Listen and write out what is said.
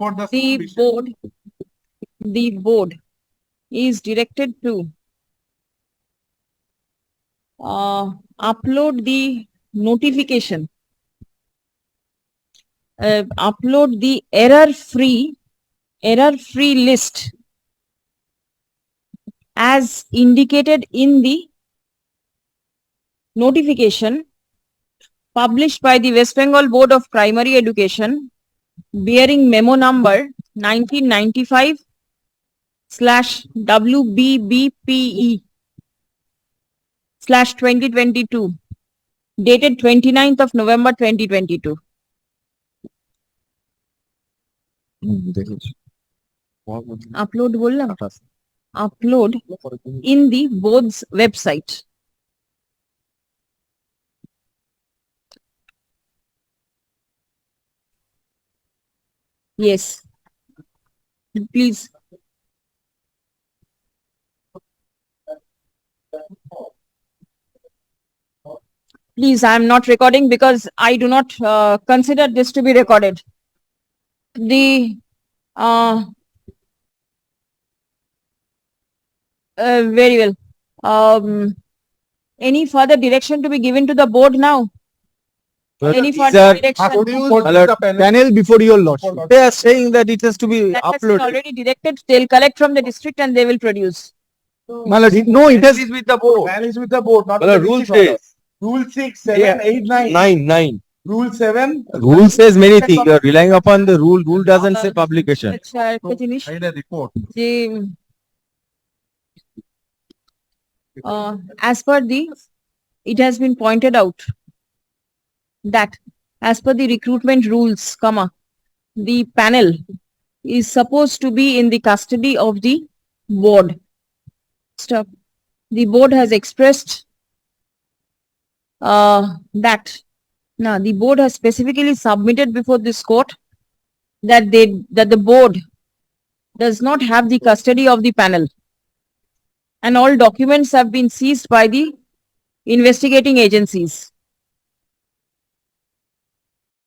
report the the board is directed to upload the notification, upload the error-free list as indicated in the notification published by the West Bengal Board of Primary Education bearing memo number 1995/WBBPE/2022 dated 29th of November 2022. Upload बोलना, upload in the board's website. Yes, please. Please, I am not recording because I do not consider this to be recorded. The very well. Any further direction to be given to the board now? Any further direction? Panel before your lordship. They are saying that it has to be That has been uploaded. already directed. They'll collect from the district and they will produce. My lord, no, it has with the board. Man is with the board, not Well, with the rule district order. says- Rule 6, 7, Yeah. 8, 9. 9. Rule 7. Rule says many things. You are relying upon the rule. Rule doesn't say publication. আচ্ছা, একটা জিনিস I need a report. যে as per the, it has been pointed out that as per the recruitment rules, the panel is supposed to be in the custody of the board. Stop. The board has expressed that the board has specifically submitted before this court that the board does not have the custody of the panel, and all documents have been seized by the investigating agencies.